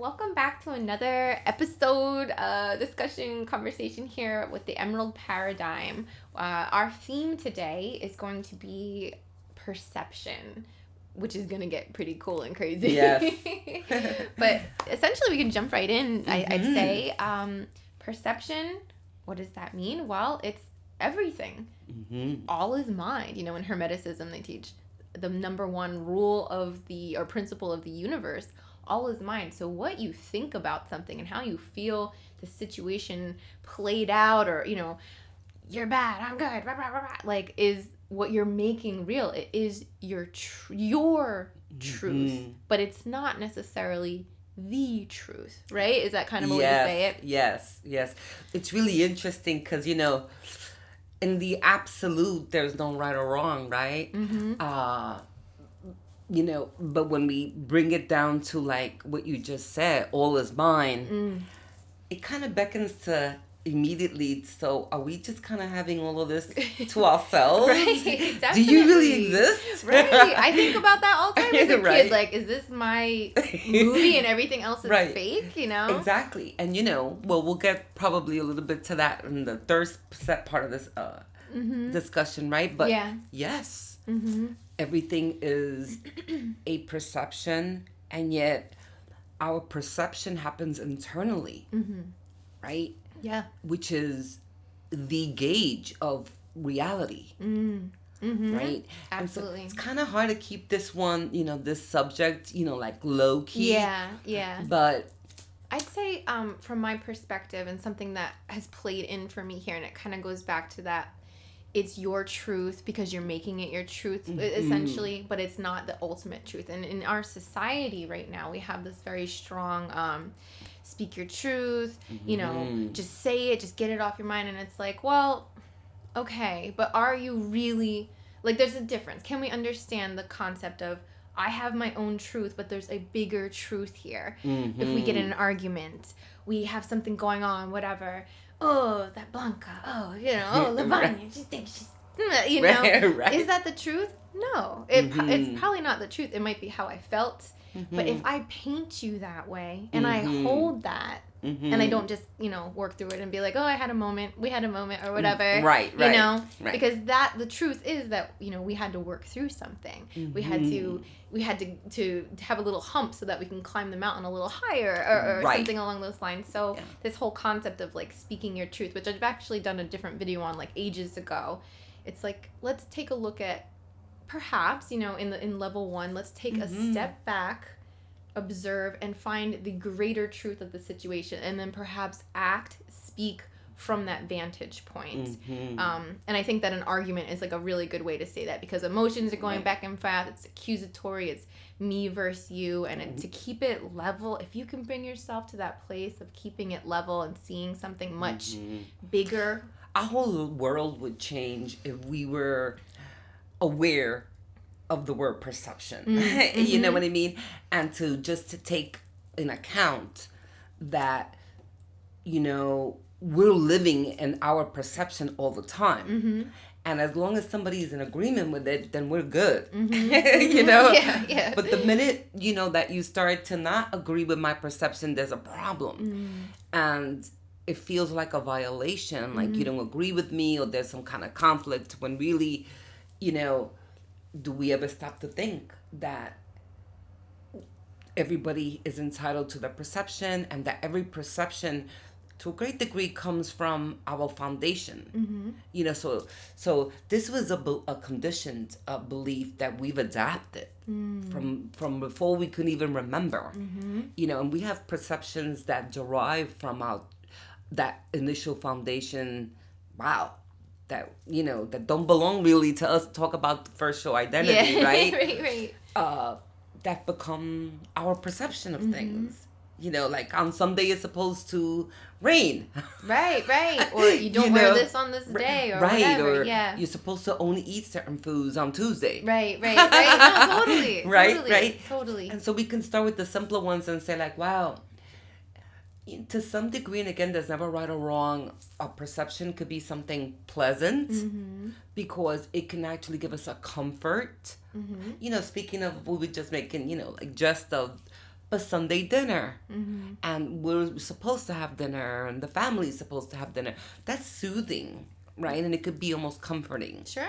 welcome back to another episode, discussion, conversation here with the Emerald Paradigm. Our theme today is going to be perception, which is going to get pretty cool and crazy. Yes. But essentially we can jump right in, I'd say. Perception, what does that mean? Well, it's everything. All is mind. You know, in Hermeticism they teach the number one rule of or principle of the universe. All is mind. So what you think about something and how you feel the situation played out, or, you know, you're bad, I'm good, rah, rah, rah, rah, like, is what you're making real. It is your truth, but it's not necessarily the truth, right? Is that kind of a way to say it? Yes. It's really interesting because, you know, in the absolute, there's no right or wrong, right? You know, but when we bring it down to like what you just said, all is mine, it kind of beckons to immediately, so are we just kind of having all of this to ourselves? Right, definitely. Do you really exist? Right. I think about that all the time as a Right. kid. Like, is this my movie and everything else is fake, you know? Exactly. And, you know, well, we'll get probably a little bit to that in the third set part of this discussion, right? But yes, everything is a perception, and yet our perception happens internally, right? Yeah. Which is the gauge of reality, right? Absolutely. And so it's kind of hard to keep this one, you know, this subject, you know, like low key. Yeah. But I'd say from my perspective, and something that has played in for me here, and it kind of goes back to that, it's your truth because you're making it your truth, essentially, but it's not the ultimate truth. And in our society right now, we have this very strong speak your truth, you know, just say it, just get it off your mind. And it's like, well, okay, but are you really, like, there's a difference. Can we understand the concept of, I have my own truth, but there's a bigger truth here. If we get in an argument, we have something going on, whatever. Oh, that Blanca. Oh, you know, oh, Lavanya. She thinks she's, you know. Right. Is that the truth? No. It's probably not the truth. It might be how I felt. But if I paint you that way, and I hold that, and I don't just, you know, work through it and be like, oh, we had a moment, or whatever. Right. You know? Right. Because the truth is that, you know, we had to work through something. We had to have a little hump so that we can climb the mountain a little higher, or something along those lines. So this whole concept of, like, speaking your truth, which I've actually done a different video on, like, ages ago. It's like, let's take a look at, perhaps, you know, in level 1, let's take a step back, observe, and find the greater truth of the situation, and then perhaps speak from that vantage point. And I think that an argument is, like, a really good way to say that, because emotions are going back and forth. It's accusatory. It's me versus you. And to keep it level, if you can bring yourself to that place of keeping it level and seeing something much bigger. Our whole world would change if we were aware of the word perception. You know what I mean? And to take in account that, you know, we're living in our perception all the time. And as long as somebody's in agreement with it, then we're good. You know? Yeah. But the minute, you know, that you start to not agree with my perception, there's a problem. And it feels like a violation, like you don't agree with me, or there's some kind of conflict, when really, you know, do we ever stop to think that everybody is entitled to their perception, and that every perception to a great degree comes from our foundation? You know, so this was a conditioned belief that we've adapted from before we could even remember. You know, and we have perceptions that derive from that initial foundation. Wow. That, you know, that don't belong really to us to talk about the first show identity, right? Right. That become our perception of things. You know, like on some day it's supposed to rain. Right. Or you don't wear this on this day, or whatever. Or you're supposed to only eat certain foods on Tuesday. Right. No, totally. Right. Totally. And so we can start with the simpler ones and say, like, wow, to some degree, and again, there's never right or wrong, a perception could be something pleasant because it can actually give us a comfort. You know, speaking of, we were just making, you know, like just of but Sunday dinner. And we're supposed to have dinner, and the family's supposed to have dinner. That's soothing, right? And it could be almost comforting. Sure.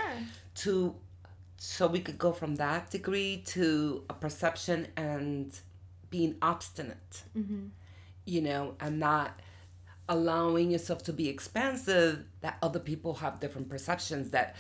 So we could go from that degree to a perception and being obstinate, you know, and not allowing yourself to be expansive, that other people have different perceptions, that,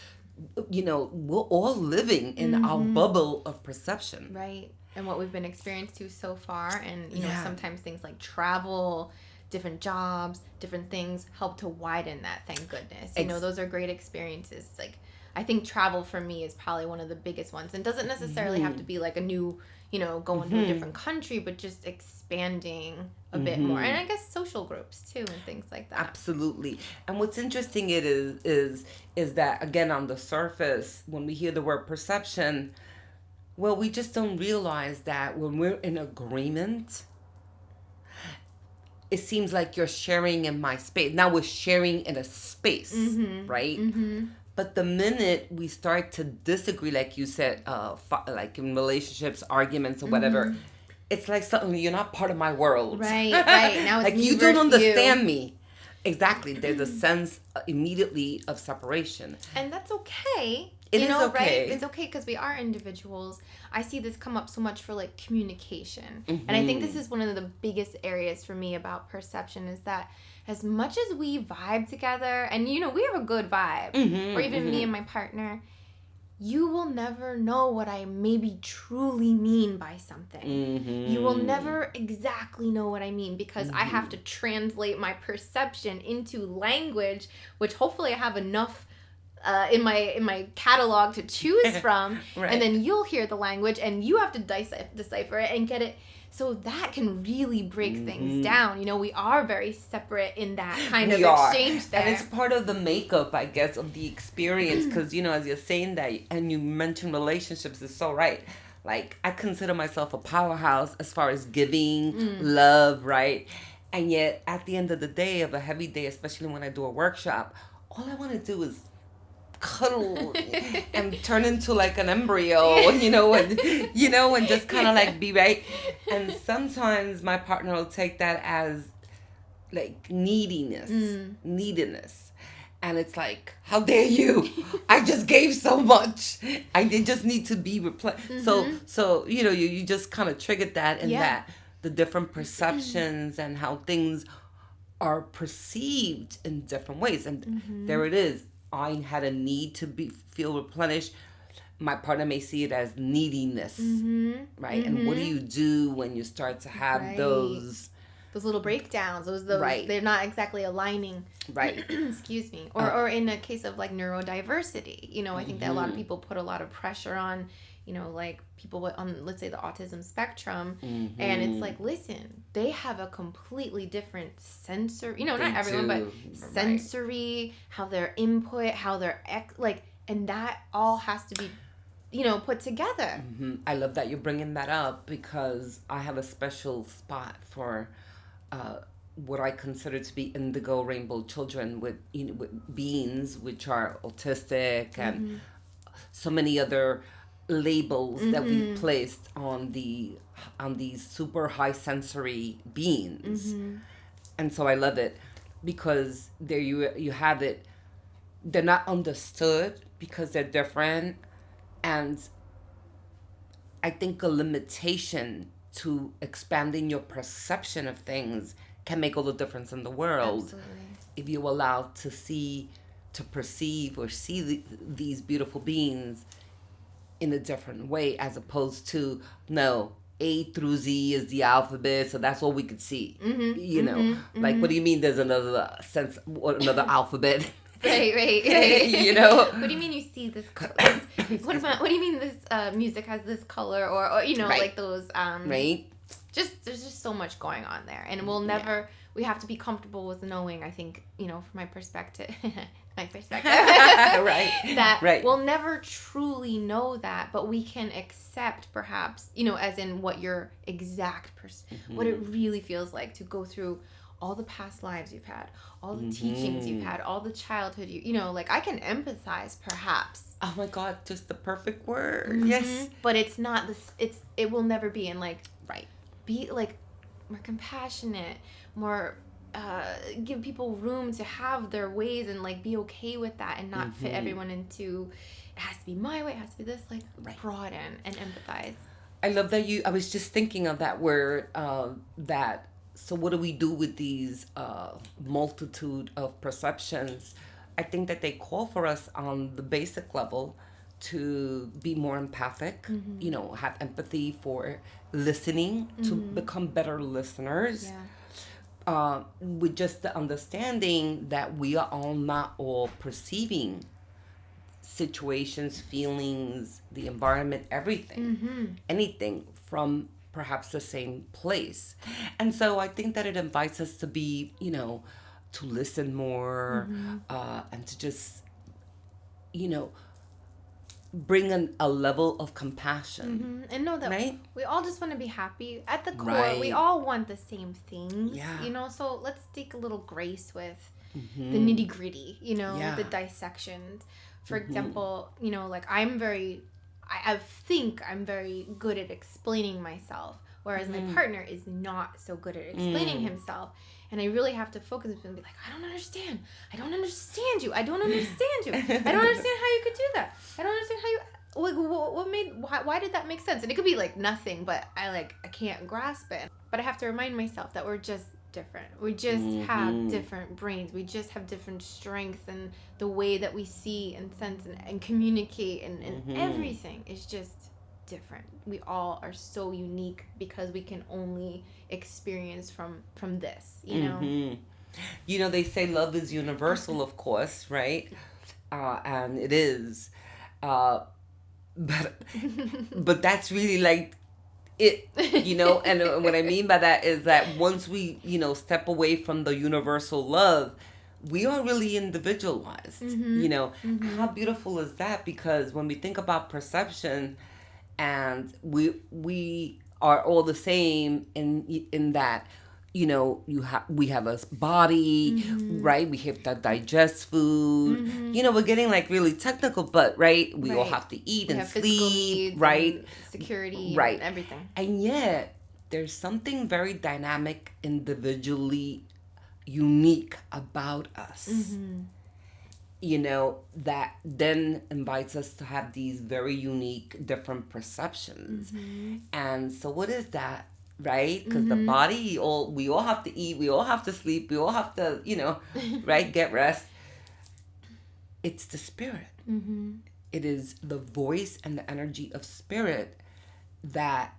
you know, we're all living in our bubble of perception. Right. And what we've been experienced to so far. And, you know, sometimes things like travel, different jobs, different things help to widen that, thank goodness. You know, those are great experiences. Like, I think travel for me is probably one of the biggest ones. And doesn't necessarily have to be like a new, you know, going to a different country, but just expanding a bit more. And I guess social groups too and things like that. Absolutely. And what's interesting is that, again, on the surface, when we hear the word perception, well, we just don't realize that when we're in agreement, it seems like you're sharing in my space. Now we're sharing in a space, right? But the minute we start to disagree, like you said, like in relationships, arguments, or whatever, it's like suddenly you're not part of my world. Right. Now it's like me you don't understand you. me. Exactly. There's a sense immediately of separation. And that's okay. It is okay. Right? It's okay because we are individuals. I see this come up so much for like communication. And I think this is one of the biggest areas for me about perception, is that as much as we vibe together, and you know, we have a good vibe, or even me and my partner, you will never know what I maybe truly mean by something. You will never exactly know what I mean, because I have to translate my perception into language, which hopefully I have enough in my catalog to choose from. Right. And then you'll hear the language and you have to decipher it and get it. So that can really break things down. You know, we are very separate in that kind of exchange there. And it's part of the makeup, I guess, of the experience. Because, you know, as you're saying that, and you mentioned relationships, is so right. Like, I consider myself a powerhouse as far as giving, love, right? And yet, at the end of the day, of a heavy day, especially when I do a workshop, all I want to do is cuddle and turn into like an embryo, and just kind of like be right. And sometimes my partner will take that as like neediness, and it's like, how dare you? I just gave so much. I just need to be replenished. So you just kind of triggered that, and that the different perceptions and how things are perceived in different ways, and there it is. I had a need to feel replenished. My partner may see it as neediness, right? And what do you do when you start to have those little breakdowns? Those they're not exactly aligning, right? Excuse me. Or in a case of like neurodiversity, you know, I think that a lot of people put a lot of pressure on, you know, like people on, let's say, the autism spectrum, and it's like, listen, they have a completely different sensory, you know, not everyone, but sensory, how their input, how their and that all has to be, you know, put together. I love that you're bringing that up, because I have a special spot for what I consider to be indigo rainbow children with beings which are autistic and so many other labels that we've placed on these super high sensory beings. And so I love it, because there you have it. They're not understood because they're different, and I think a limitation to expanding your perception of things can make all the difference in the world. Absolutely. If you allow to see, to perceive or see these beautiful beings in a different way, as opposed to, no, A through Z is the alphabet, so that's all we could see. Like, what do you mean there's another another alphabet? Right. You know? What do you mean you see this color? What do you mean this music has this color? Or you know, like those... right? There's just so much going on there. And we'll never... We have to be comfortable with knowing, I think, you know, from my perspective... that we'll never truly know that, but we can accept, perhaps, you know, as in what your exact what it really feels like to go through all the past lives you've had, all the teachings you've had, all the childhood you know, like, I can empathize, perhaps. Oh my God, just the perfect word. Yes. But it's not this, it will never be in, like, be like more compassionate, more give people room to have their ways and like be okay with that and not fit everyone into it has to be my way, it has to be this, like broaden and empathize. I love that I was just thinking of that word, that, so what do we do with these multitude of perceptions? I think that they call for us on the basic level to be more empathic, have empathy for listening, to become better listeners. With just the understanding that we are all not all perceiving situations, feelings, the environment, everything, anything from perhaps the same place. And so I think that it invites us to be, to listen more, and to just, bring a level of compassion. And know that we all just want to be happy. At the core, we all want the same things, so let's take a little grace with the nitty gritty, the dissections. For example, like I think I'm very good at explaining myself, whereas my partner is not so good at explaining himself. And I really have to focus and be like, I don't understand you. I don't understand you. I don't understand how you could do that. I don't understand how you, why did that make sense? And it could be like nothing, but I can't grasp it. But I have to remind myself that we're just different. We just have different brains. We just have different strengths, and the way that we see and sense and communicate and everything is just different. We all are so unique because we can only experience from this, they say love is universal, of course, right? And it is, but that's really like it, and what I mean by that is that once we step away from the universal love, we are really individualized. How beautiful is that? Because when we think about perception, and we are all the same in that, we have a body, right? We have to digest food. We're getting like really technical, but we all have to eat and sleep, right? And security, right? And everything. And yet, there's something very dynamic, individually unique about us. That then invites us to have these very unique, different perceptions. And so what is that, right? Because the body, we all have to eat, we all have to sleep, we all have to, right, get rest. It's the spirit. It is the voice and the energy of spirit that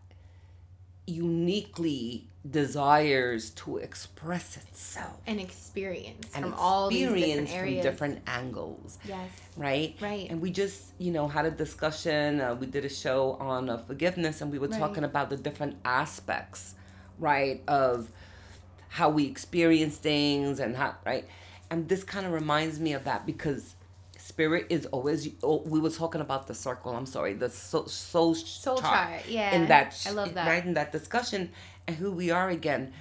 uniquely desires to express itself and experience from all these different areas, from different angles. Yes. Right. And we just had a discussion. We did a show on forgiveness, and we were talking about the different aspects, right, of how we experience things and how, right. And this kind of reminds me of that, because spirit is always, we were talking about the circle, I'm sorry, the soul chart. Yeah. In that, I love that. Right, in that discussion, and who we are again.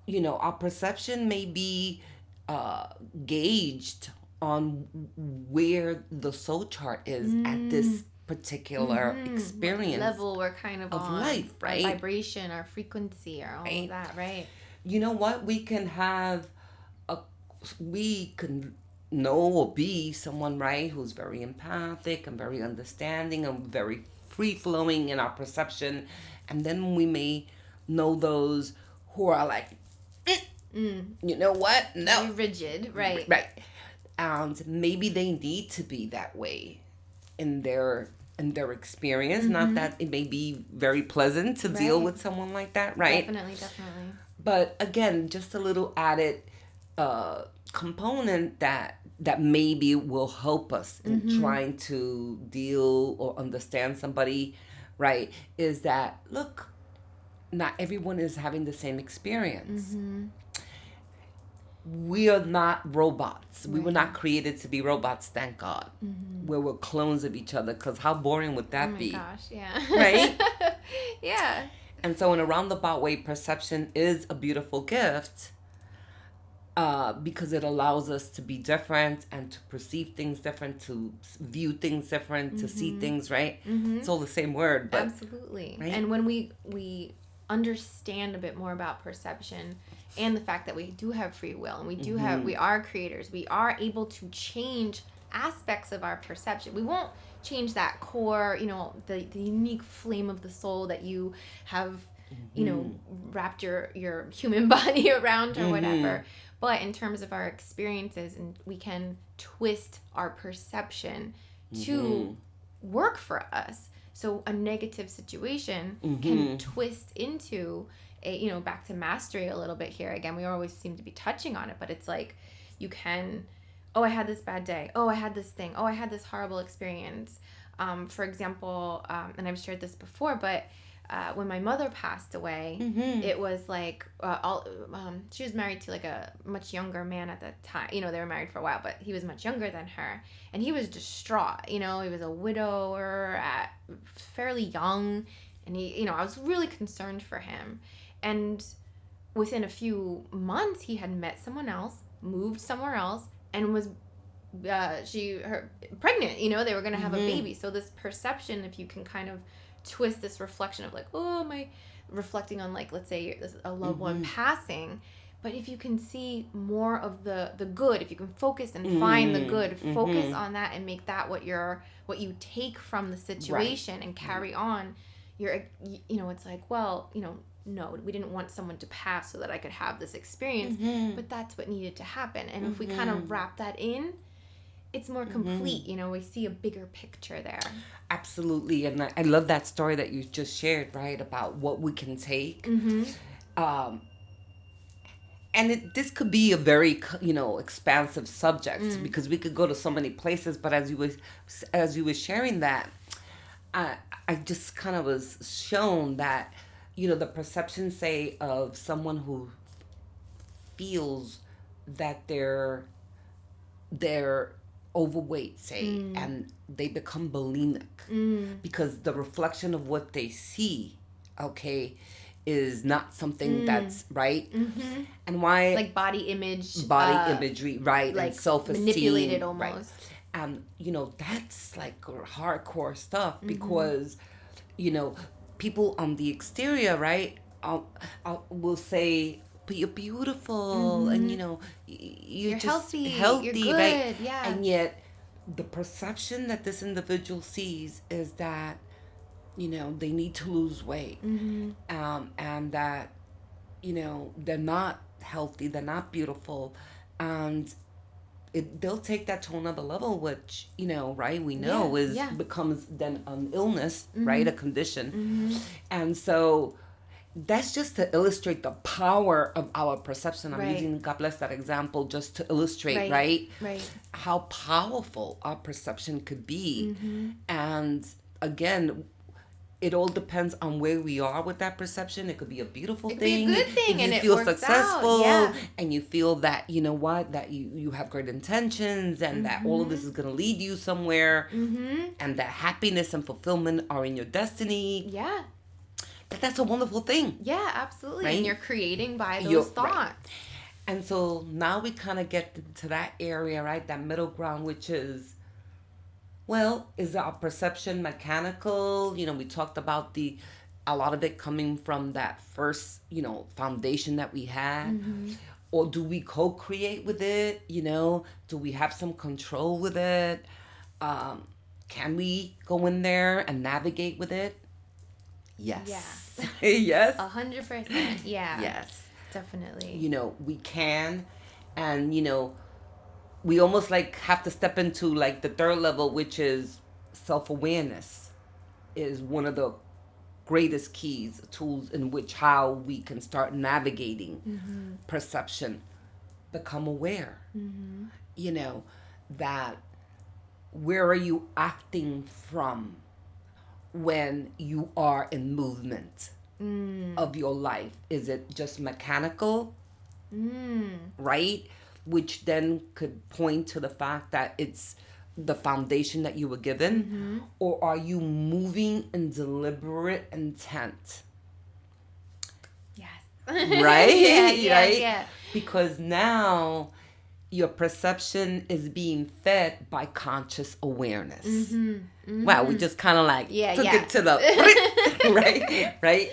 Our perception may be gauged on where the soul chart is at this particular experience. What level we're kind of on. Life, right? Our vibration, our frequency, or all of that, right? You know what? We can know or be someone, right, who's very empathic and very understanding and very free-flowing in our perception. And then we may know those who are like, you know what? No. Very rigid, right. Right. And maybe they need to be that way in their experience. Not that it may be very pleasant to deal with someone like that, right? Definitely. But again, just a little added component that maybe will help us in trying to deal or understand somebody, right, is that, look, not everyone is having the same experience. We are not robots. We were not created to be robots, thank God. Where we're clones of each other, because how boring would that be? Oh my gosh, yeah. Right? Yeah. And so in a roundabout way, perception is a beautiful gift, because it allows us to be different and to perceive things different, to view things different, to see things, right? It's all the same word, but... Absolutely. Right? And when we understand a bit more about perception and the fact that we do have free will and we are creators, we are able to change aspects of our perception. We won't change that core, the unique flame of the soul that you have, wrapped your human body around or whatever. But in terms of our experiences, and we can twist our perception to work for us. So a negative situation can twist into a, back to mastery a little bit here. Again, we always seem to be touching on it, but it's like you can, oh, I had this bad day. Oh, I had this thing. Oh, I had this horrible experience. For example, and I've shared this before, but when my mother passed away, it was like she was married to like a much younger man at the time. They were married for a while, but he was much younger than her, and he was distraught. He was a widower at fairly young, and I was really concerned for him. And within a few months, he had met someone else, moved somewhere else, and was pregnant. They were gonna have a baby. So this perception, if you can kind of twist this reflection of like, oh, my, reflecting on like, let's say a loved one passing, but if you can see more of the good, if you can focus and find the good, focus on that and make that what you take from the situation and carry on, it's like, well, no, we didn't want someone to pass so that I could have this experience, but that's what needed to happen. And if we kind of wrap that in, it's more complete. We see a bigger picture there. Absolutely. And I love that story that you just shared, right, about what we can take. And this could be a very, expansive subject because we could go to so many places. But as you were sharing that, I just kind of was shown that, the perception, say, of someone who feels that they're overweight, say, and they become bulimic because the reflection of what they see, is not something that's right. And why, like body imagery, right, like and self-esteem, manipulated almost, right. And that's like hardcore stuff because people on the exterior, right, will say, but you're beautiful, and you're just healthy, you're good, right? Yeah. And yet the perception that this individual sees is that they need to lose weight, and that they're not healthy, they're not beautiful, and they'll take that to another level, which right, we know becomes then an illness, right, a condition, and so. That's just to illustrate the power of our perception. I'm using, God bless, that example just to illustrate, right? How powerful our perception could be. And again, it all depends on where we are with that perception. It could be a beautiful thing. It could be a good thing, and you feel successful, and you feel that, that you have great intentions, and that all of this is going to lead you somewhere, and that happiness and fulfillment are in your destiny. Yeah. That's a wonderful thing. Yeah, absolutely. Right? And you're creating by those thoughts. Right. And so now we kind of get to that area, right? That middle ground, which is, well, is our perception mechanical? We talked about a lot of it coming from that first, foundation that we had. Or do we co-create with it? Do we have some control with it? Can we go in there and navigate with it? Yes. Yeah. Yes. 100%. Yeah. Yes. Definitely. We can, and we almost like have to step into like the third level, which is self-awareness, is one of the greatest keys, tools in which how we can start navigating perception, become aware. That where are you acting from when you are in movement of your life? Is it just mechanical, right? Which then could point to the fact that it's the foundation that you were given, or are you moving in deliberate intent? Yes. Right? Right? Yeah. Because now your perception is being fed by conscious awareness. Wow, we just kind of like took it to the Right?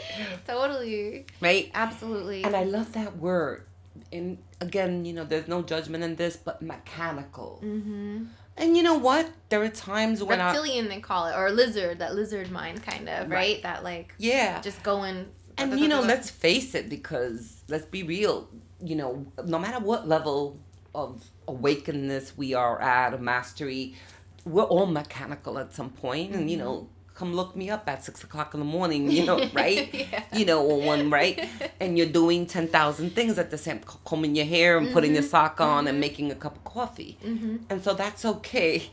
Totally. Right? Absolutely. And I love that word. And again, there's no judgment in this, but mechanical. Mm-hmm. And you know what? There are times when reptilian they call it, or lizard, that lizard mind kind of, right? That like just going. And let's face it, because let's be real, no matter what level of awakenedness we are at, of mastery, we're all mechanical at some point. And come look me up at 6 o'clock in the morning, right? Or one, right? And you're doing 10,000 things at the same, combing your hair and putting your sock on and making a cup of coffee. And so that's okay.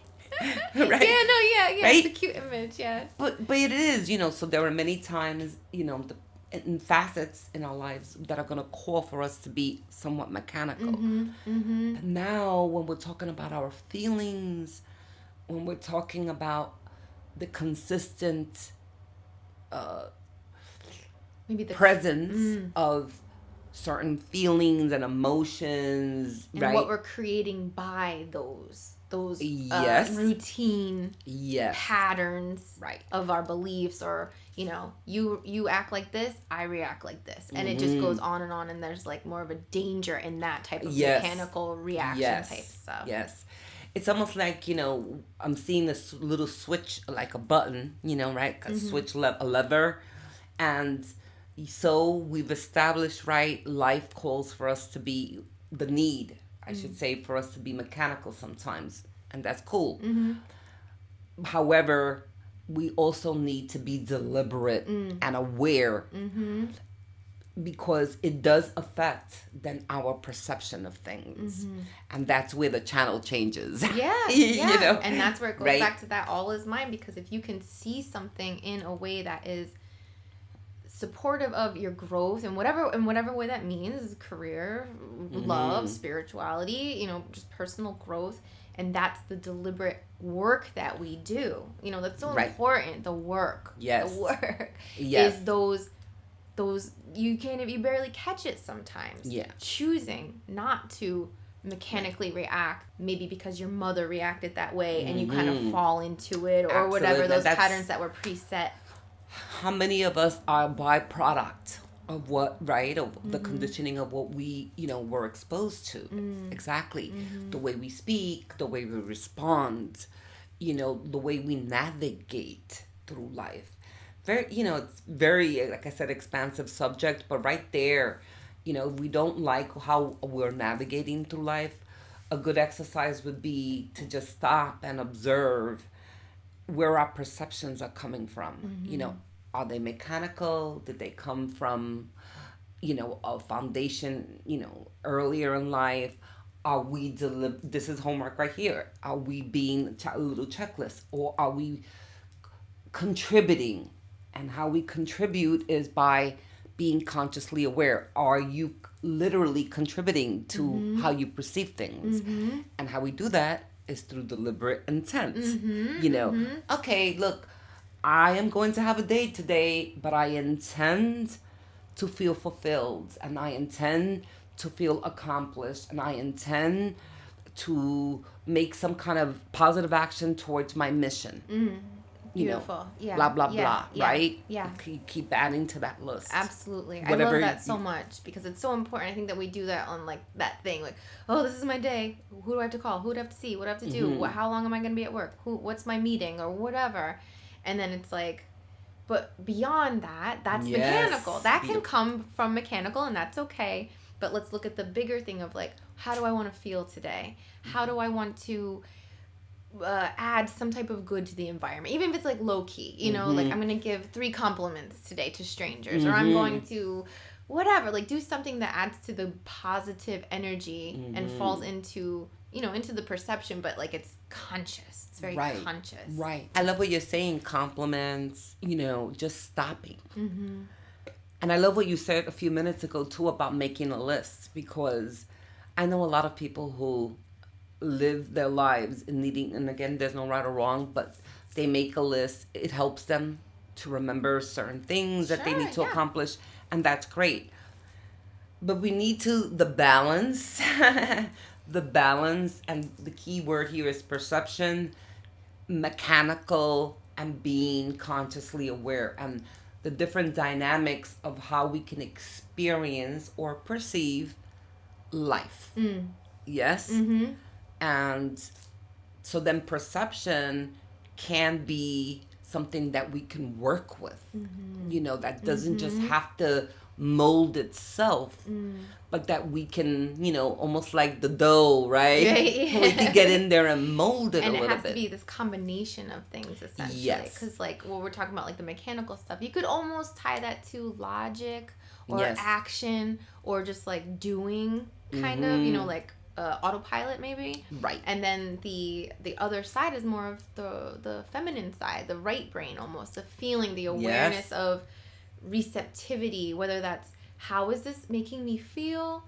Right? Yeah, right? It's a cute image, yeah. But it is, so there are many times, in facets in our lives that are going to call for us to be somewhat mechanical. But now, when we're talking about our feelings, when we're talking about the consistent maybe the presence of certain feelings and emotions, and right? what we're creating by those yes. Routine yes. patterns right. of our beliefs, or you act like this, I react like this, and it just goes on, and there's like more of a danger in that type of mechanical reaction type stuff. Yes. It's almost like, I'm seeing this little switch, like a button, right? A switch, a lever. And so we've established, right, life calls for us to be, the need, I should say, for us to be mechanical sometimes. And that's cool. However, we also need to be deliberate and aware. Because it does affect then our perception of things. And that's where the channel changes. Yeah. And that's where it goes back to that all is mind, because if you can see something in a way that is supportive of your growth, and whatever way that means, career, love, spirituality, just personal growth, and that's the deliberate work that we do. That's so important. The work. Yes. The work yes. is those you barely catch it sometimes. Yeah. Choosing not to mechanically react, maybe because your mother reacted that way and you kind of fall into it, or whatever, those patterns that were preset. How many of us are a byproduct of what, right, of the conditioning of what we, were exposed to. Exactly. The way we speak, the way we respond, the way we navigate through life. Very, it's very, like I said, expansive subject, but right there, if we don't like how we're navigating through life, a good exercise would be to just stop and observe where our perceptions are coming from. Are they mechanical? Did they come from, a foundation, earlier in life? Are we, this is homework right here. Are we being a little checklist, or are we contributing? And how we contribute is by being consciously aware. Are you literally contributing to how you perceive things? And how we do that is through deliberate intent. Okay, look, I am going to have a day today, but I intend to feel fulfilled, and I intend to feel accomplished, and I intend to make some kind of positive action towards my mission. Beautiful. Blah, blah, blah, right? Yeah. Keep adding to that list. Absolutely. I love that so much, because it's so important. I think that we do that on like that thing, like, oh, this is my day. Who do I have to call? Who do I have to see? What do I have to do? How long am I going to be at work? What's my meeting or whatever? And then it's like, but beyond that, that's mechanical. That can come from mechanical, and that's okay. But let's look at the bigger thing of like, how do I want to feel today? How do I want to add some type of good to the environment, even if it's like low key, like I'm gonna give 3 compliments today to strangers, or I'm going to whatever, like do something that adds to the positive energy and falls into into the perception, but like it's conscious, it's very conscious. I love what you're saying, compliments, just stopping. And I love what you said a few minutes ago too about making a list, because I know a lot of people who live their lives in needing, and again, there's no right or wrong, but they make a list. It helps them to remember certain things that they need to accomplish, and that's great. But we need the balance, and the key word here is perception, mechanical, and being consciously aware. And the different dynamics of how we can experience or perceive life. Yes? Mm-hmm. And so then perception can be something that we can work with, that doesn't just have to mold itself, but that we can, almost like the dough, right? Yeah. We can get in there and mold it and a little bit. And it has to be this combination of things, essentially. Yes. Because, like, when we're talking about, like, the mechanical stuff, you could almost tie that to logic or action or just, like, doing, kind of, like, autopilot, maybe. Right. And then the other side is more of the feminine side, the right brain, almost. The feeling, the awareness of receptivity, whether that's how is this making me feel?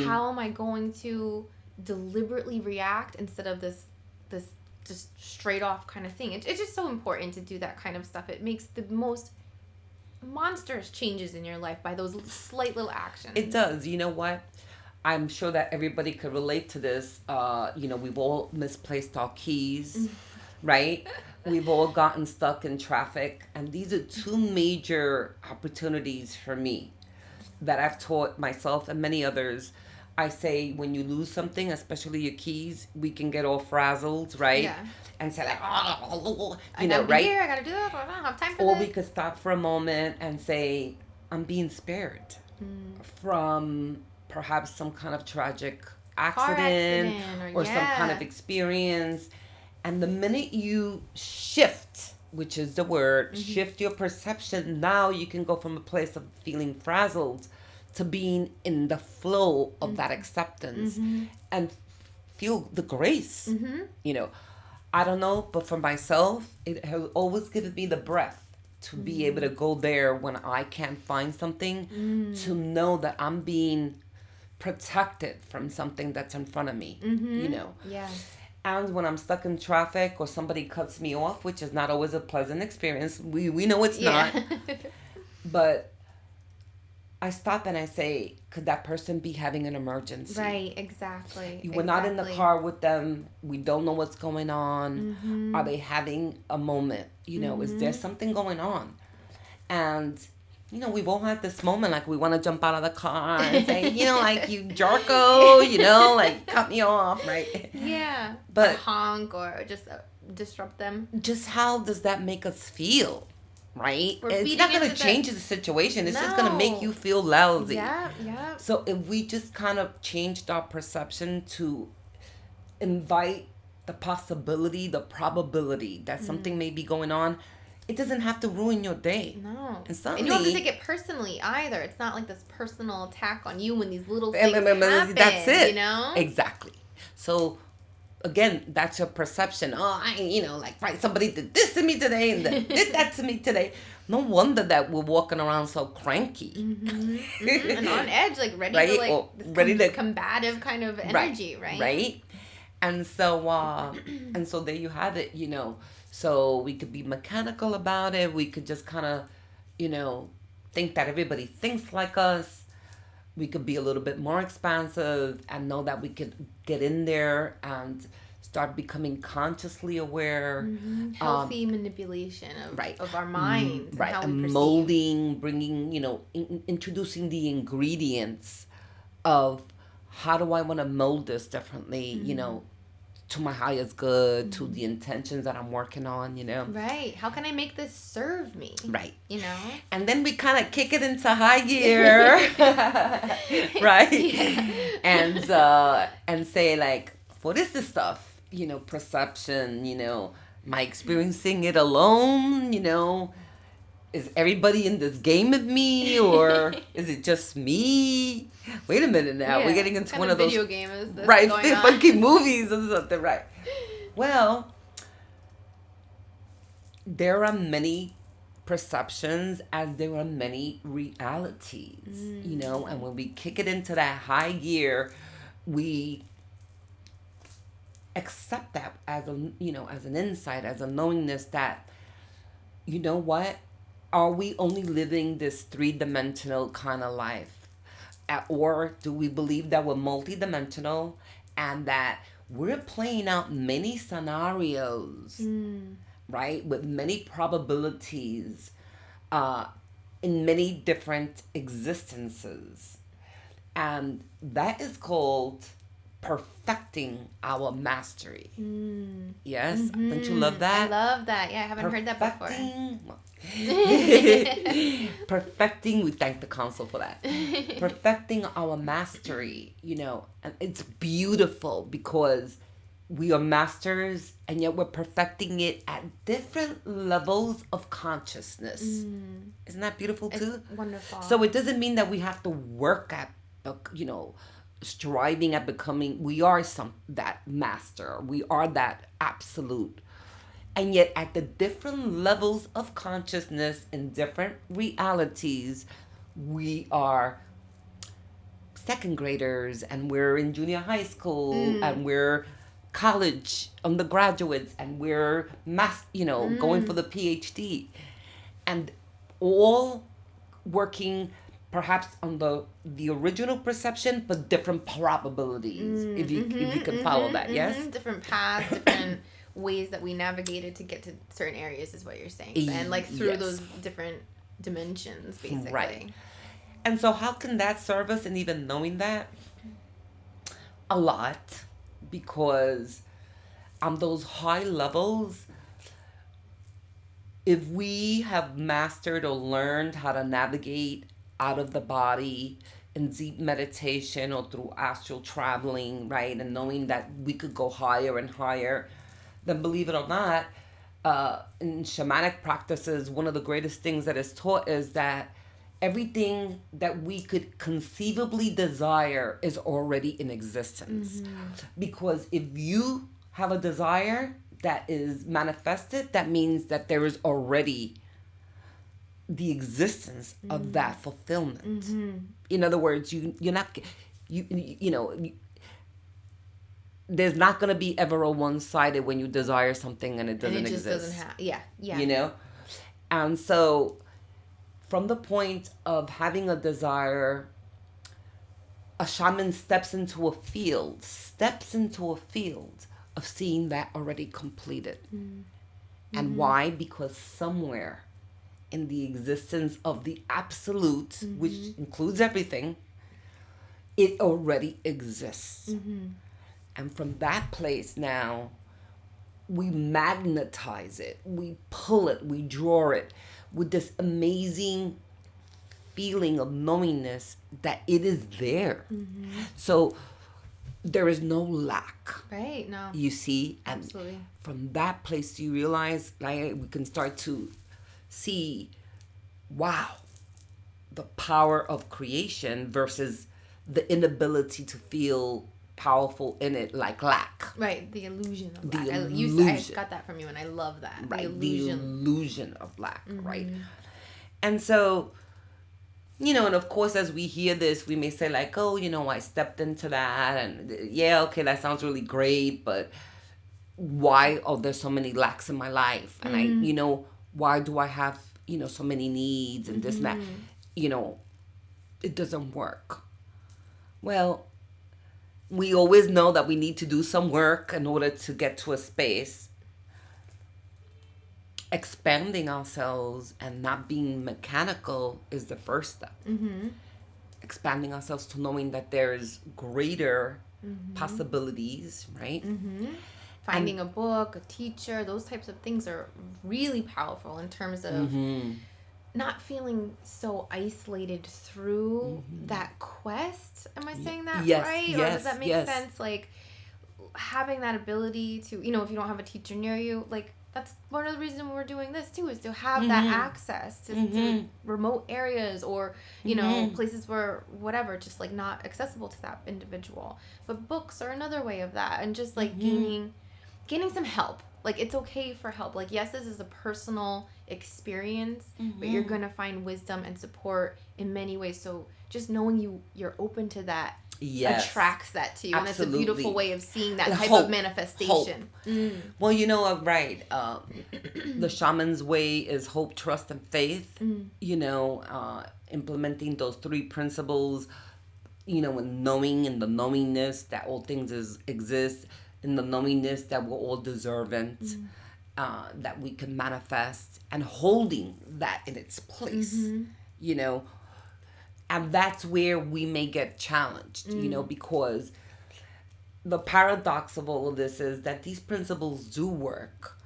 How am I going to deliberately react instead of this just straight off kind of thing? It's just so important to do that kind of stuff. It makes the most monstrous changes in your life by those slight little actions. It does. You know what? I'm sure that everybody could relate to this. We've all misplaced our keys, right? We've all gotten stuck in traffic. And these are two major opportunities for me that I've taught myself and many others. I say when you lose something, especially your keys, we can get all frazzled, right? Yeah. And say like, right? I gotta do this. I don't have time for this. Or this. we could stop for a moment and say, I'm being spared from perhaps some kind of tragic accident or some kind of experience. And the minute you shift, which is the word, shift your perception, now you can go from a place of feeling frazzled to being in the flow of that acceptance and feel the grace. I don't know, but for myself, it has always given me the breath to be able to go there when I can't find something, to know that I'm being protected from something that's in front of me, Yeah. And when I'm stuck in traffic or somebody cuts me off, which is not always a pleasant experience, we know it's not, but I stop and I say, could that person be having an emergency? Right, exactly. We're not in the car with them. We don't know what's going on. Are they having a moment? Is there something going on? And, we've all had this moment, like we want to jump out of the car and say, like, you jarko, like, cut me off, right? Yeah. But or honk or just disrupt them. Just how does that make us feel? Right? It's not going to change the situation. It's just going to make you feel lousy. Yeah. So if we just kind of changed our perception to invite the possibility, the probability that something may be going on, it doesn't have to ruin your day. No. And you don't have to take it personally either. It's not like this personal attack on you when these little things happen. That's it. Exactly. So again, that's your perception. Somebody did this to me today and did that to me today. No wonder that we're walking around so cranky. And on edge, like ready to combative kind of energy, right? Right. And so there you have it, So we could be mechanical about it. We could just kind of, think that everybody thinks like us. We could be a little bit more expansive and know that we could get in there and start becoming consciously aware. Healthy manipulation of our minds. Right. And how we perceive. Molding, bringing, introducing the ingredients of how do I want to mold this differently, to my highest good, to the intentions that I'm working on, Right. How can I make this serve me? Right. And then we kind of kick it into high gear, right? Yeah. And say like, what is this stuff? Perception, am I experiencing it alone? Is everybody in this game with me, or is it just me? Wait a minute now. Yeah. We're getting into one of those video game is this right going on? funky movies or something, right? Well, there are many perceptions as there are many realities, and when we kick it into that high gear, we accept that as as an insight, as a knowingness that, what? Are we only living this 3-dimensional kind of life? Or do we believe that we're multidimensional and that we're playing out many scenarios, right? With many probabilities in many different existences. And that is called perfecting our mastery. Yes? Mm-hmm. Don't you love that? I love that. Yeah, I haven't heard that before. Perfecting, we thank the council for that. Perfecting our mastery, and it's beautiful because we are masters and yet we're perfecting it at different levels of consciousness. Isn't that beautiful too? It's wonderful. So it doesn't mean that we have to work at, striving at becoming, we are that master. We are that absolute. And yet at the different levels of consciousness in different realities, we are second graders and we're in junior high school and we're college undergraduates and we're going for the PhD. And all working perhaps on the original perception, but different probabilities, if you can follow that, yes? Different paths, different ways that we navigated to get to certain areas is what you're saying. And like through those different dimensions, basically. Right. And so how can that serve us in even knowing that? A lot, because on those high levels, if we have mastered or learned how to navigate out of the body in deep meditation or through astral traveling, right, and knowing that we could go higher and higher, then believe it or not, in shamanic practices, one of the greatest things that is taught is that everything that we could conceivably desire is already in existence. Because if you have a desire that is manifested, that means that there is already the existence of that fulfillment. In other words, you're not, there's not going to be ever a one-sided when you desire something and it doesn't exist. Doesn't have, yeah. And so from the point of having a desire, a shaman steps into a field of seeing that already completed. And why? Because somewhere in the existence of the absolute, which includes everything, it already exists. And from that place now, we magnetize it, we pull it, we draw it with this amazing feeling of knowingness that it is there. So there is no lack. Right, no. You see? And absolutely. from that place, you realize, like, we can start to see, wow, the power of creation versus the inability to feel powerful in it, like lack. Right, the illusion of lack. Illusion. I got that from you, and I love that. Right, the illusion of lack, right? And so, and of course, as we hear this, we may say like, oh, I stepped into that, and yeah, okay, that sounds really great, but why are there so many lacks in my life? And I, why do I have, so many needs and this and that? It doesn't work. Well, we always know that we need to do some work in order to get to a space. Expanding ourselves and not being mechanical is the first step. Expanding ourselves to knowing that there's greater possibilities, right? Finding a book, a teacher, those types of things are really powerful in terms of not feeling so isolated through that quest. Am I saying that right? Or does that make sense? Like having that ability to, if you don't have a teacher near you, like that's one of the reasons we're doing this too, is to have that access to remote areas or, places where whatever, just like not accessible to that individual. But books are another way of that. And just like gaining some help. Like, it's okay for help. Like, yes, this is a personal experience, but you're going to find wisdom and support in many ways. So just knowing you're open to that attracts that to you. Absolutely. And that's a beautiful way of seeing that type of manifestation. Well, right. The shaman's way is hope, trust, and faith. Implementing those three principles, and knowing and the knowingness that all things exist, in the knowingness that we're all deserving, that we can manifest, and holding that in its place, you know. And that's where we may get challenged, you know, because the paradox of all of this is that these principles do work.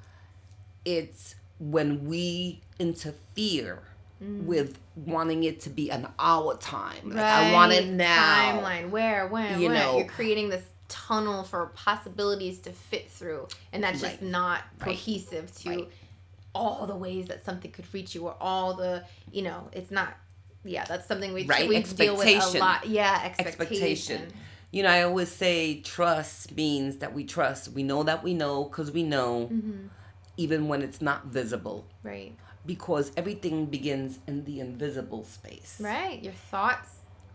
It's when we interfere with wanting it to be an hour time. Like, I want it now. Timeline. Where, when, you when. know. You're creating this tunnel for possibilities to fit through. And that's just not cohesive to all the ways that something could reach you, or all the, you know, it's not. Yeah, that's something we deal with a lot. Yeah, expectation. You know, I always say trust means that we trust. We know that we know because we know, even when it's not visible. Right. Because everything begins in the invisible space. Right. Your thoughts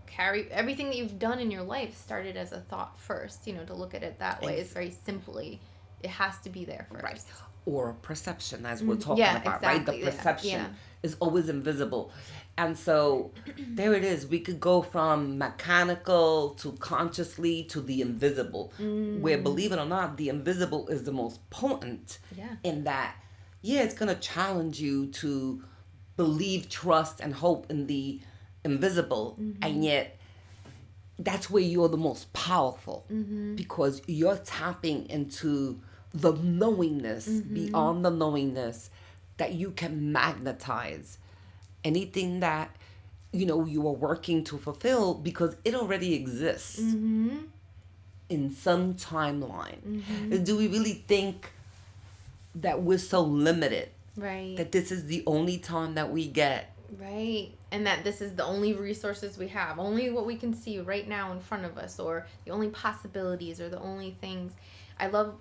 carry everything that you've done in your life started as a thought first. You know, to look at it that way is very simply, it has to be there first. Right. Or perception, as we're talking about, right? The perception is always invisible. And so there it is. We could go from mechanical to consciously to the invisible, where, believe it or not, the invisible is the most potent in that, it's going to challenge you to believe, trust, and hope in the invisible. And yet, that's where you're the most powerful because you're tapping into the knowingness, beyond the knowingness, that you can magnetize anything that, you know, you are working to fulfill because it already exists in some timeline. Do we really think that we're so limited? Right. That this is the only time that we get? Right. And that this is the only resources we have, only what we can see right now in front of us, or the only possibilities, or the only things. I love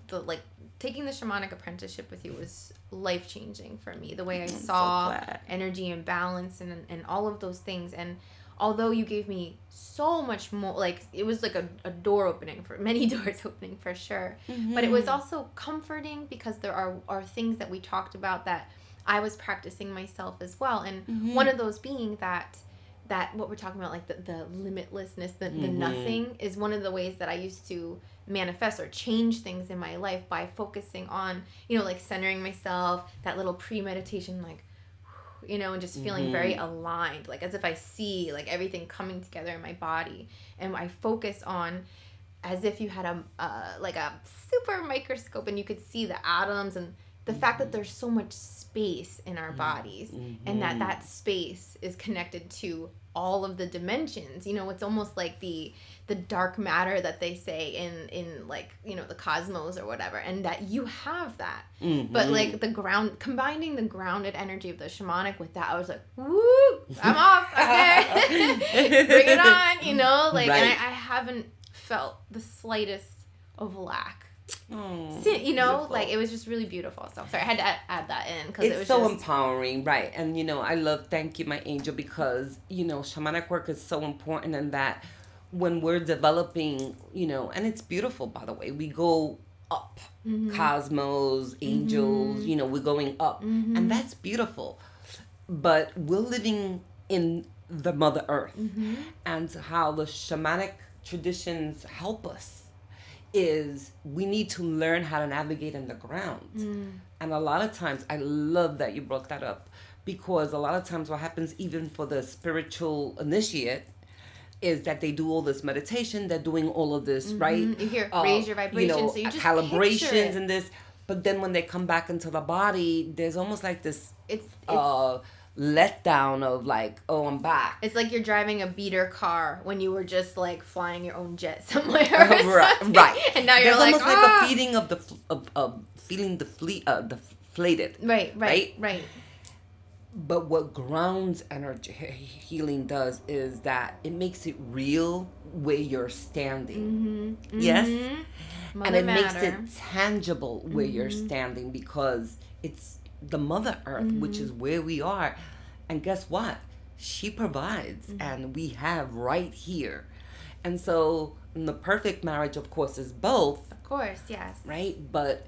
taking the shamanic apprenticeship with you was life-changing for me. The way I saw energy and balance and all of those things. And although you gave me so much more, like, it was like a door opening, for many doors opening for sure. But it was also comforting because there are things that we talked about that I was practicing myself as well. And one of those being that what we're talking about, like the limitlessness, the nothing, is one of the ways that I used to manifest or change things in my life by focusing on, you know, like centering myself, that little pre-meditation, like, you know, and just feeling very aligned, like as if I see like everything coming together in my body. And I focus on as if you had a super microscope and you could see the atoms and the fact that there's so much space in our bodies and that space is connected to all of the dimensions. You know, it's almost like the dark matter that they say in like, you know, the cosmos or whatever, and that you have that. But like combining the grounded energy of the shamanic with that, I was like, woo, I'm off. Okay. Bring it on, you know, like, and I haven't felt the slightest of lack. Oh, you know, beautiful. Like, it was just really beautiful. So sorry, I had to add that in because it's it was so just empowering, right? And you know, thank you, my angel, because you know, shamanic work is so important in that when we're developing, you know, and it's beautiful, by the way, we go up, cosmos, angels, you know, we're going up, and that's beautiful. But we're living in the Mother Earth, and how the shamanic traditions help us is we need to learn how to navigate in the ground. And a lot of times, I love that you brought that up, because a lot of times what happens even for the spiritual initiate is that they do all this meditation, they're doing all of this, right? You hear raise your vibration, you know, so you just calibrations and this, but then when they come back into the body, there's almost like this letdown of like, oh, I'm back. It's like you're driving a beater car when you were just like flying your own jet somewhere. Right. And now you're there's like, almost like a feeding of feeling deflated. Right. But what grounds energy healing does is that it makes it real where you're standing. Yes? Mother and it matter. makes it tangible where you're standing, because it's the Mother Earth, which is where we are. And guess what? She provides, and we have right here. And so the perfect marriage, of course, is both. Of course, yes. Right? But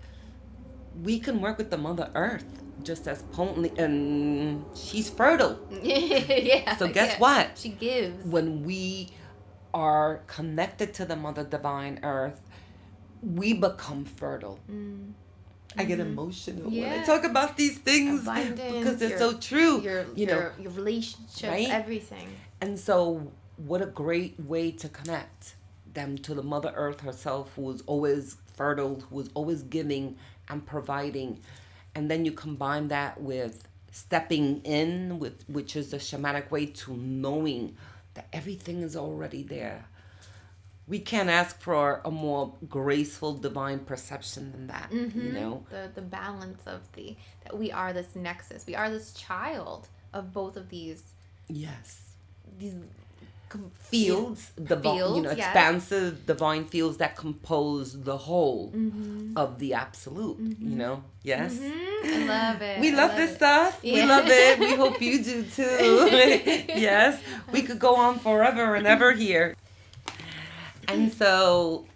we can work with the Mother Earth just as potently, and she's fertile. Yeah. So guess what? She gives. When we are connected to the Mother Divine Earth, we become fertile. I get emotional when I talk about these things. Abundance, because they're so true. Your relationships, right? Everything. And so what a great way to connect them to the Mother Earth herself, who is always fertile, who is always giving and providing. And then you combine that with stepping in, which is the shamanic way to knowing that everything is already there. We can't ask for a more graceful divine perception than that, The balance of that we are this nexus. We are this child of both of these. Yes. These fields, expansive divine fields that compose the whole of the absolute, Yes. I love it. We love this stuff. Yeah. We love it. We hope you do too. Yes. We could go on forever and ever here. And so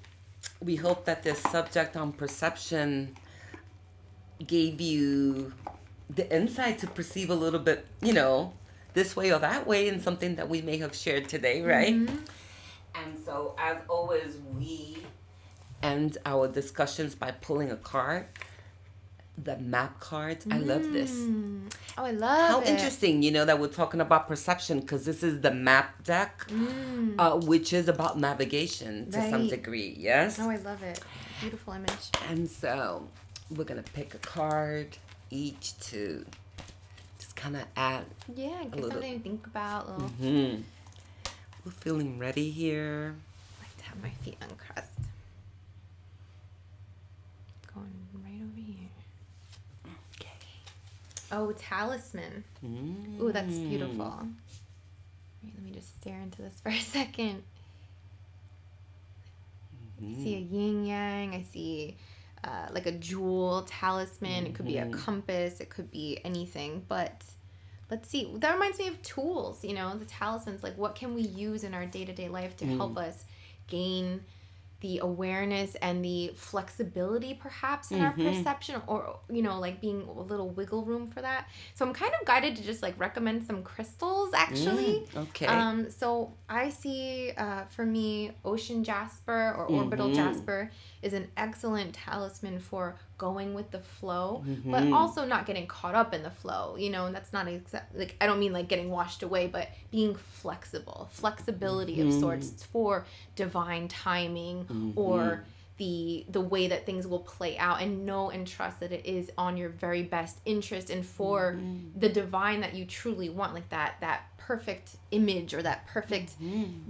we hope that this subject on perception gave you the insight to perceive a little bit, this way or that way, in something that we may have shared today, right? And so, as always, we end our discussions by pulling a card. The map cards. I love this. Oh, I love How interesting, that we're talking about perception, because this is the map deck, which is about navigation to some degree, yes? Oh, I love it. Beautiful image. And so, we're going to pick a card each to kind of add give something to think about. We're feeling ready here. I like to have my feet uncrossed. Going right over here. Okay. Oh, talisman. Ooh, that's beautiful. Wait, let me just stare into this for a second. I see a yin yang. I see like a jewel talisman. It could be a compass. It could be anything. But let's see. That reminds me of tools, the talismans. Like, what can we use in our day-to-day life to help us gain the awareness and the flexibility perhaps in our perception, or like being a little wiggle room for that. So I'm kind of guided to just like recommend some crystals actually. Okay. So I see for me, ocean jasper or orbital jasper is an excellent talisman for going with the flow, but also not getting caught up in the flow, and that's not like, I don't mean like getting washed away, but being flexibility of sorts for divine timing or the way that things will play out, and know and trust that it is on your very best interest and for the divine that you truly want, like that perfect image or that perfect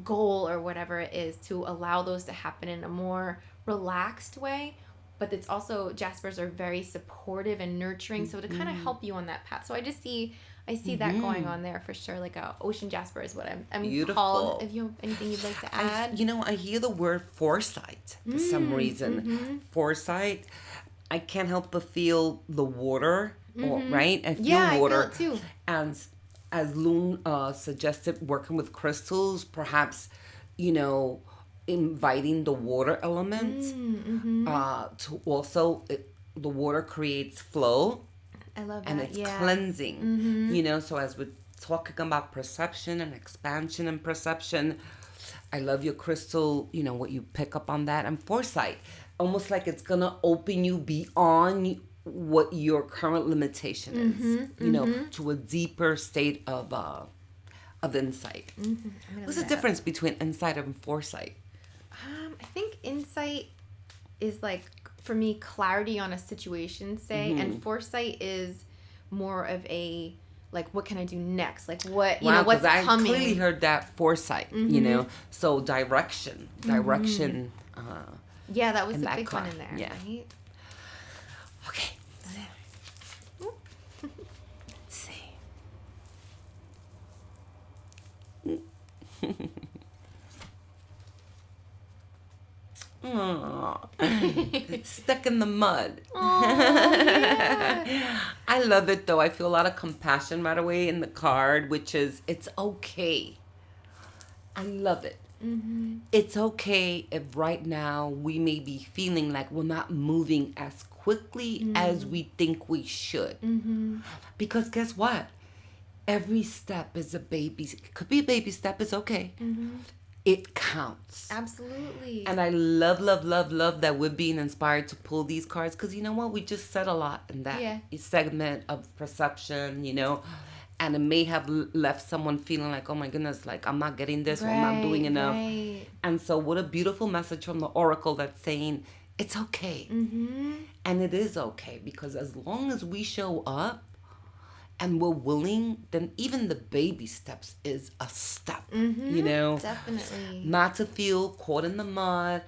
goal or whatever it is, to allow those to happen in a more relaxed way. But it's also, jaspers are very supportive and nurturing, so to kind of help you on that path. So I see that going on there for sure. Like a ocean jasper is what I'm called. If you have anything you'd like to add, I hear the word foresight for some reason. Foresight. I can't help but feel the water, right? I feel water. I feel it too. And as Lune suggested, working with crystals, perhaps, inviting the water element to also, the water creates flow. I love that. And it's cleansing, so as we're talking about perception and expansion and perception, I love your crystal, what you pick up on that, and foresight, almost like it's gonna open you beyond what your current limitation is, to a deeper state of insight. What's the difference between insight and foresight? I think insight is like, for me, clarity on a situation, say, and foresight is more of a, like, what can I do next? Like, what, what's coming? I clearly heard that foresight, so direction. Yeah, that was a big one in there, right? Okay. Let's see. Stuck in the mud. Yeah. I love it though. I feel a lot of compassion right away in the card, which is, it's okay. I love it. It's okay if right now we may be feeling like we're not moving as quickly as we think we should. Because guess what? Every step is a baby. It could be a baby step. It's okay. it counts. Absolutely. And I love, love, love, love that we're being inspired to pull these cards, because you know what? We just said a lot in that segment of perception, you know, and it may have left someone feeling like, oh my goodness, like I'm not getting this, or I'm not doing enough. Right. And so what a beautiful message from the Oracle that's saying, it's okay. Mm-hmm. And it is okay, because as long as we show up, and we're willing, then even the baby steps is a step, you know? Definitely. Not to feel caught in the mud.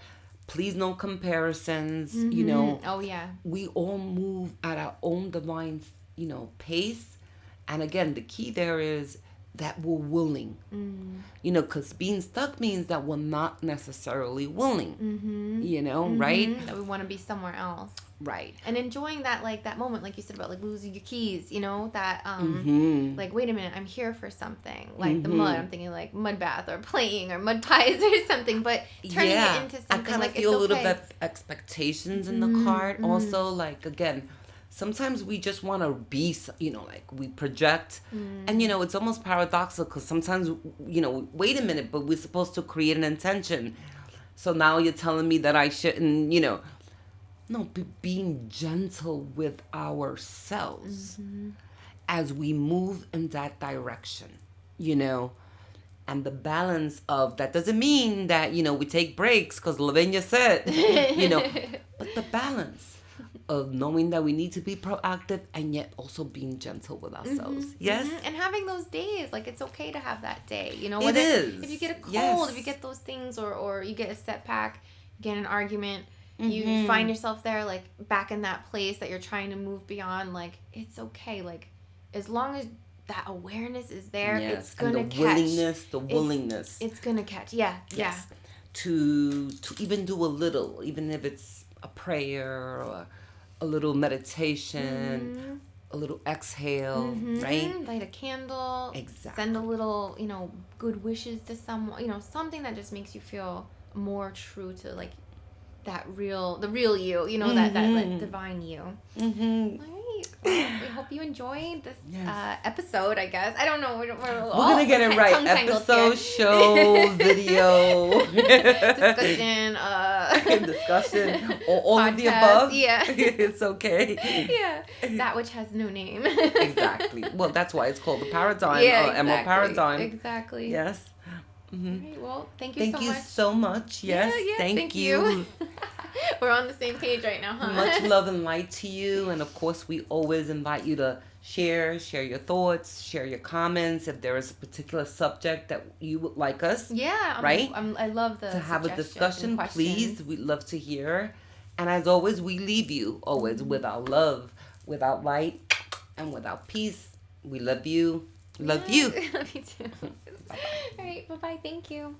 Please, no comparisons, you know? Oh, yeah. We all move at our own divine, you know, pace. And again, the key there is that we're willing. You know, because being stuck means that we're not necessarily willing, you know, right? That we want to be somewhere else. Right. And enjoying that, like, that moment, like you said, about, like, losing your keys, you know, that, like, wait a minute, I'm here for something. Like, the mud, I'm thinking, like, mud bath or playing or mud pies or something, but turning it into something, I kind of feel a little bit of expectations in the card. Also, like, again, sometimes we just want to be, you know, like, we project. And, you know, it's almost paradoxical, because sometimes, you know, wait a minute, but we're supposed to create an intention. So now you're telling me that I shouldn't, you know... No, being gentle with ourselves as we move in that direction, you know, and the balance of that doesn't mean that, you know, we take breaks, because Lavinia said, you know, but the balance of knowing that we need to be proactive and yet also being gentle with ourselves. Yes. And having those days, like, it's okay to have that day, you know. It is. If you get a cold, if you get those things, or you get a setback, you get in an argument, you find yourself there, like, back in that place that you're trying to move beyond, like, it's okay. Like, as long as that awareness is there, it's gonna catch. The willingness. It's gonna catch. Yeah. To even do a little, even if it's a prayer or a little meditation, a little exhale, right? Light a candle. Exactly. Send a little, you know, good wishes to someone. You know, something that just makes you feel more true to, like, the real you, know, that like, divine you. All right. Well, we hope you enjoyed this episode, I guess. I don't know. We're gonna get it right. Episode, show, video, discussion, all of the above. Yeah. It's okay. Yeah. That which has no name. Exactly. Well, that's why it's called the paradigm, Emerald Paradigm. Exactly. Yes. All right, well, thank you so much. Yes, thank you. We're on the same page right now, huh? Much love and light to you. And of course, we always invite you to share your thoughts, share your comments. If there is a particular subject that you would like us, right? I love to have a discussion. Please, we'd love to hear. And as always, we leave you always with our love, without light, and without peace. We love you. Love you. Love you too. All right. Bye-bye. Thank you.